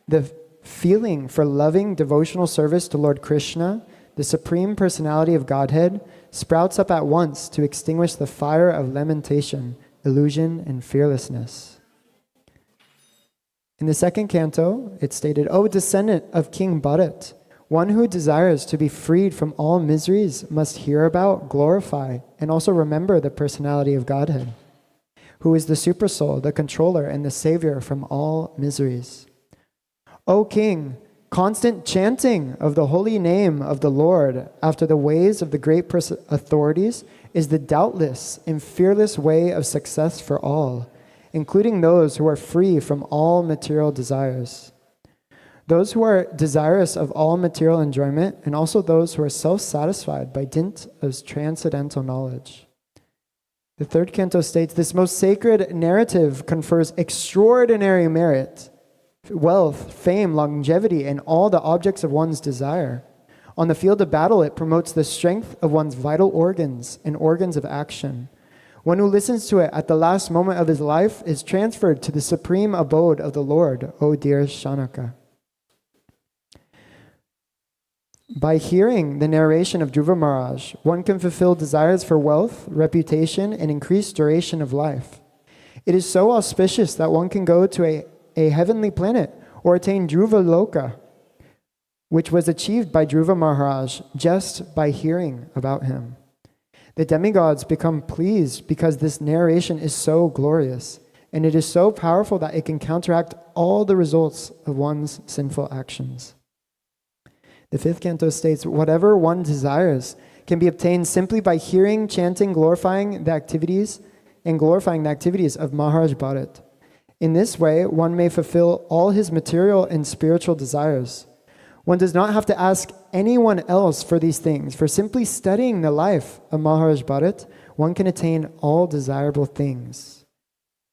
the feeling for loving devotional service to Lord Krishna, the Supreme Personality of Godhead, sprouts up at once to extinguish the fire of lamentation, illusion, and fearlessness. In the second canto, it stated, O descendant of King Bharat, one who desires to be freed from all miseries must hear about, glorify, and also remember the personality of Godhead, who is the Supersoul, the controller, and the savior from all miseries. O King, constant chanting of the holy name of the Lord after the ways of the great authorities is the doubtless and fearless way of success for all, including those who are free from all material desires. Those who are desirous of all material enjoyment, and also those who are self-satisfied by dint of transcendental knowledge. The third canto states, this most sacred narrative confers extraordinary merit, wealth, fame, longevity, and all the objects of one's desire. On the field of battle, it promotes the strength of one's vital organs and organs of action. One who listens to it at the last moment of his life is transferred to the supreme abode of the Lord, O dear Shanaka. By hearing the narration of Dhruva Maharaj, one can fulfill desires for wealth, reputation, and increased duration of life. It is so auspicious that one can go to a heavenly planet or attain Dhruva Loka, which was achieved by Dhruva Maharaj just by hearing about him. The demigods become pleased because this narration is so glorious, and it is so powerful that it can counteract all the results of one's sinful actions. The fifth canto states, whatever one desires can be obtained simply by hearing, chanting, glorifying the activities of Maharaj Bharat. In this way, one may fulfill all his material and spiritual desires. One does not have to ask anyone else for these things. For simply studying the life of Maharaj Bharat, one can attain all desirable things.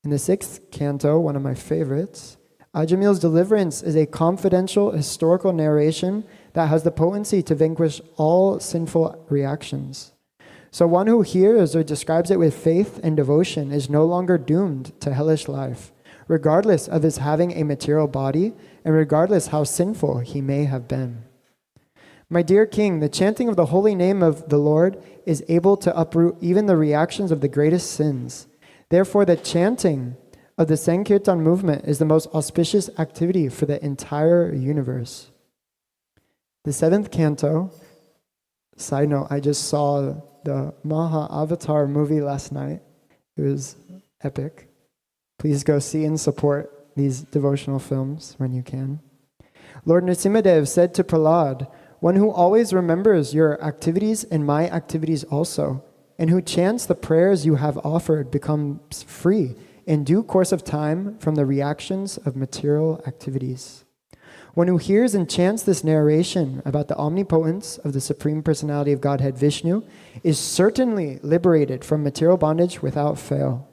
In the sixth canto, one of my favorites, Ajamil's deliverance is a confidential historical narration that has the potency to vanquish all sinful reactions. So one who hears or describes it with faith and devotion is no longer doomed to hellish life, regardless of his having a material body and regardless how sinful he may have been. My dear King, the chanting of the holy name of the Lord is able to uproot even the reactions of the greatest sins. Therefore, the chanting of the Sankirtan movement is the most auspicious activity for the entire universe. The seventh canto, side note, I just saw the Maha Avatar movie last night. It was epic. Please go see and support these devotional films when you can. Lord Nrsimhadev said to Prahlad, one who always remembers your activities and my activities also, and who chants the prayers you have offered becomes free in due course of time from the reactions of material activities. One who hears and chants this narration about the omnipotence of the Supreme Personality of Godhead Vishnu is certainly liberated from material bondage without fail.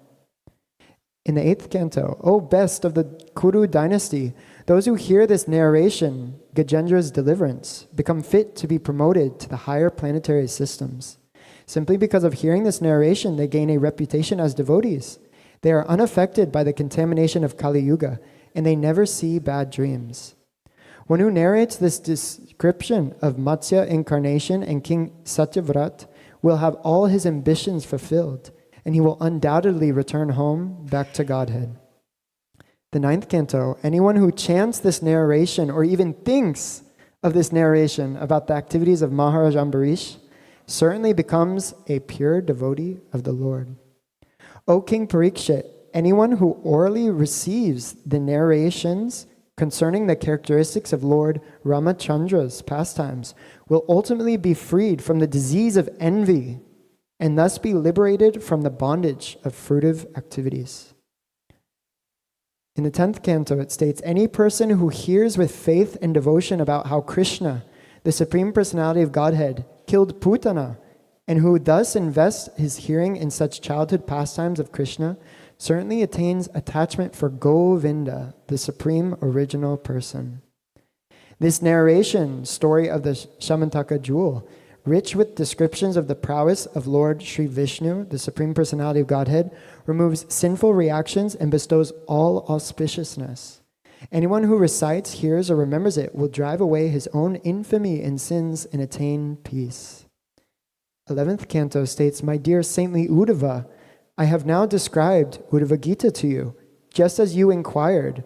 In the 8th canto, O best of the Kuru dynasty, those who hear this narration, Gajendra's deliverance, become fit to be promoted to the higher planetary systems. Simply because of hearing this narration, they gain a reputation as devotees. They are unaffected by the contamination of Kali Yuga, and they never see bad dreams. One who narrates this description of Matsya incarnation and King Satyavrat will have all his ambitions fulfilled, and he will undoubtedly return home back to Godhead. The 9th canto, anyone who chants this narration or even thinks of this narration about the activities of Maharaj Ambarish certainly becomes a pure devotee of the Lord. O King Parikshit, anyone who orally receives the narrations concerning the characteristics of Lord Ramachandra's pastimes will ultimately be freed from the disease of envy and thus be liberated from the bondage of fruitive activities. In the 10th canto, it states, any person who hears with faith and devotion about how Krishna, the Supreme Personality of Godhead, killed Putana, and who thus invests his hearing in such childhood pastimes of Krishna, certainly attains attachment for Govinda, the Supreme Original Person. This narration, story of the Shamantaka jewel, rich with descriptions of the prowess of Lord Sri Vishnu, the Supreme Personality of Godhead, removes sinful reactions and bestows all auspiciousness. Anyone who recites, hears, or remembers it will drive away his own infamy and sins and attain peace. 11th canto states, my dear saintly Uddhava, I have now described Uddhava Gita to you, just as you inquired,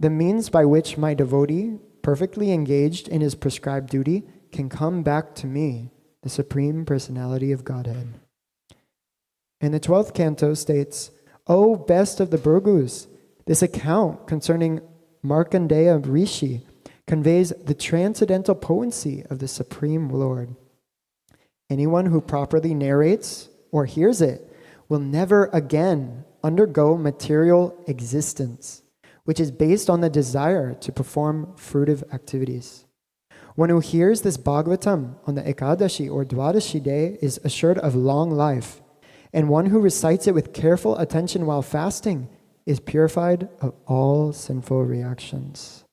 the means by which my devotee, perfectly engaged in his prescribed duty, can come back to me, the Supreme Personality of Godhead. And the 12th canto states, O best of the Bhrigus, this account concerning Markandeya Rishi conveys the transcendental potency of the Supreme Lord. Anyone who properly narrates or hears it will never again undergo material existence, which is based on the desire to perform fruitive activities. One who hears this Bhagavatam on the Ekadashi or Dwadashi day is assured of long life, and one who recites it with careful attention while fasting is purified of all sinful reactions.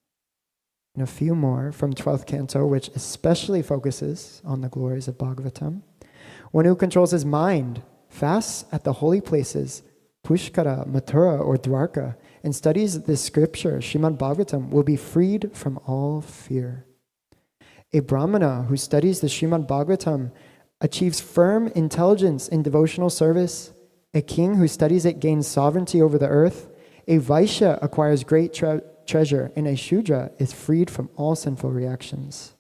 And a few more from 12th canto, which especially focuses on the glories of Bhagavatam. One who controls his mind, fasts at the holy places, Pushkara, Mathura, or Dwarka, and studies this scripture, Srimad Bhagavatam, will be freed from all fear. A Brahmana who studies the Srimad Bhagavatam achieves firm intelligence in devotional service. A king who studies it gains sovereignty over the earth. A Vaishya acquires great treasure, and a Shudra is freed from all sinful reactions.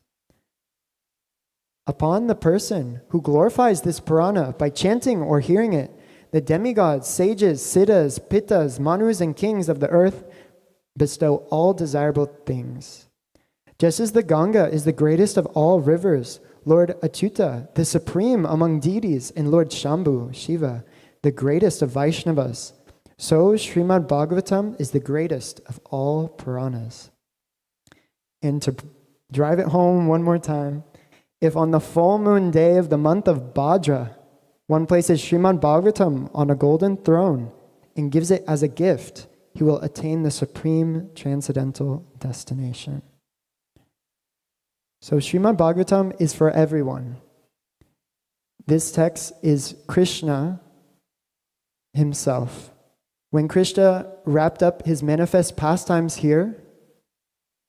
Upon the person who glorifies this Purana by chanting or hearing it, the demigods, sages, siddhas, pittas, manus, and kings of the earth bestow all desirable things. Just as the Ganga is the greatest of all rivers, Lord Achyuta, the supreme among deities, and Lord Shambhu, Shiva, the greatest of Vaishnavas, so Srimad Bhagavatam is the greatest of all Puranas. And to drive it home one more time, if on the full moon day of the month of Bhadra, one places Srimad Bhagavatam on a golden throne and gives it as a gift, he will attain the supreme transcendental destination. So Srimad Bhagavatam is for everyone. This text is Krishna himself. When Krishna wrapped up his manifest pastimes here,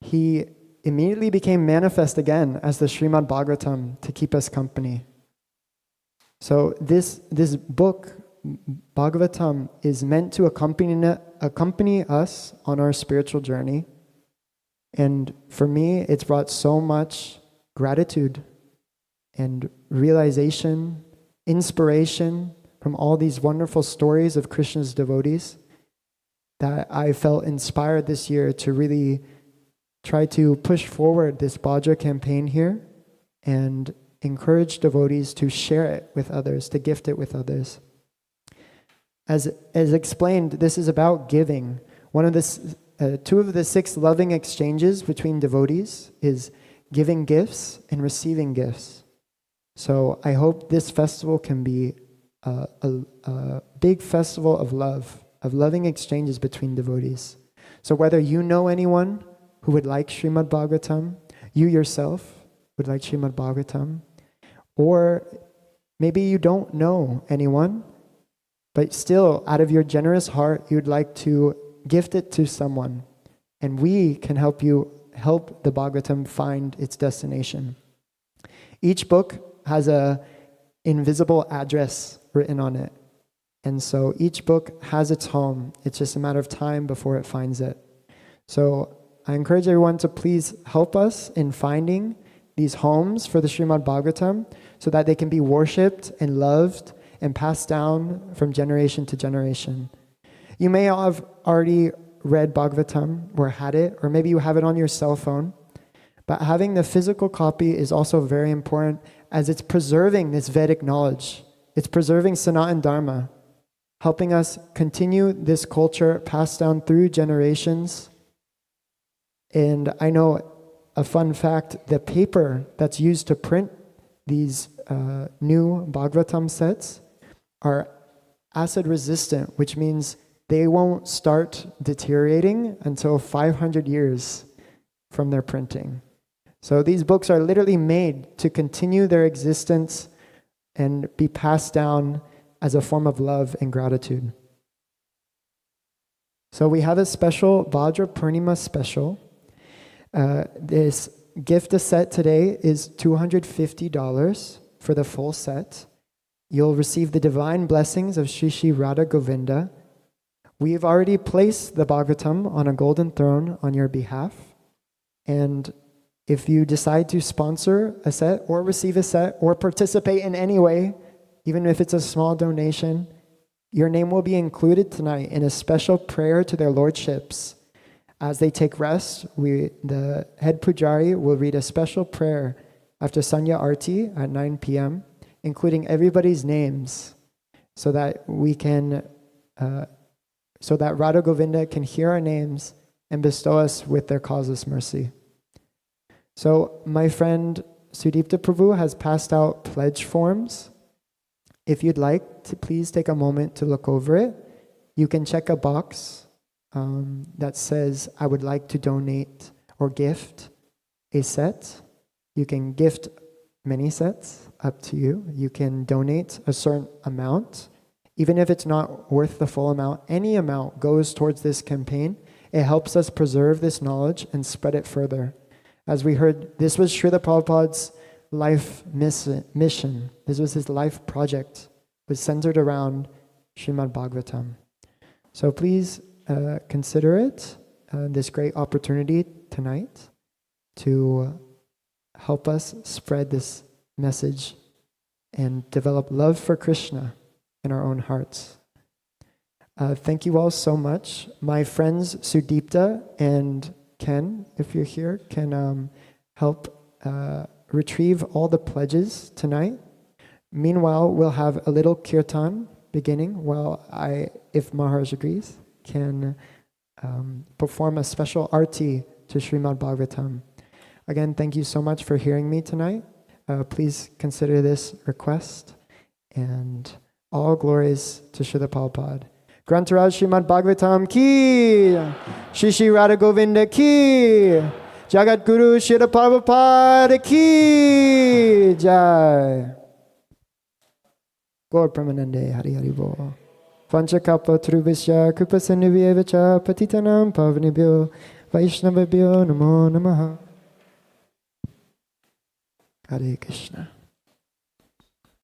he immediately became manifest again as the Srimad Bhagavatam to keep us company. So this book, Bhagavatam, is meant to accompany us on our spiritual journey. And for me, it's brought so much gratitude and realization, inspiration from all these wonderful stories of Krishna's devotees that I felt inspired this year to really try to push forward this Bhadra campaign here and encourage devotees to share it with others, to gift it with others. As explained, this is about giving. One of the two of the 6 loving exchanges between devotees is giving gifts and receiving gifts. So I hope this festival can be a big festival of love, of loving exchanges between devotees. So whether you know anyone who would like Srimad Bhagavatam, you yourself would like Srimad Bhagavatam, or maybe you don't know anyone, but still out of your generous heart, you'd like to gift it to someone, and we can help you help the Bhagavatam find its destination. Each book has a invisible address written on it. And so each book has its home. It's just a matter of time before it finds it. So I encourage everyone to please help us in finding these homes for the Srimad Bhagavatam so that they can be worshipped and loved and passed down from generation to generation. You may have already read Bhagavatam or had it, or maybe you have it on your cell phone. But having the physical copy is also very important as it's preserving this Vedic knowledge. It's preserving Sanatana Dharma, helping us continue this culture passed down through generations. And I know a fun fact, the paper that's used to print these new Bhagavatam sets are acid resistant, which means they won't start deteriorating until 500 years from their printing. So these books are literally made to continue their existence and be passed down as a form of love and gratitude. So we have a special Vajra Purnima special. This gift set today is $250 for the full set. You'll receive the divine blessings of Shri Shri Radha Govinda. We've already placed the Bhagavatam on a golden throne on your behalf. And if you decide to sponsor a set or receive a set or participate in any way, even if it's a small donation, your name will be included tonight in a special prayer to their lordships. As they take rest, the head pujari will read a special prayer after Sanya Arti at 9 p.m., including everybody's names, so that so that Radha Govinda can hear our names and bestow us with their causeless mercy. So my friend Sudipta Prabhu has passed out pledge forms. If you'd like to please take a moment to look over it, you can check a box that says, I would like to donate or gift a set. You can gift many sets, up to you. You can donate a certain amount. Even if it's not worth the full amount, any amount goes towards this campaign. It helps us preserve this knowledge and spread it further. As we heard, this was Srila Prabhupada's life mission. This was his life project. It was centered around Srimad Bhagavatam. So please consider it, this great opportunity tonight to help us spread this message and develop love for Krishna in our own hearts. Thank you all so much. My friends Sudipta and Ken, if you're here, can help retrieve all the pledges tonight. Meanwhile, we'll have a little kirtan beginning while I, if Maharaj agrees, can perform a special arti to Srimad Bhagavatam. Again, thank you so much for hearing me tonight. Please consider this request, and all glories to Srila Prabhupada. Grantaraj Srimad Bhagavatam ki, Shri Shri Radha Govinda ki, Jagat Guru Srila Prabhupada ki, Jai. Gaur Pramanande Hari Hari Bol. Vanchakapa Trubhisya Kripa Sindhuvyeva Patitanam Pavanibhyo Vaishnavabhyo Namo Namaha. Hare Krishna.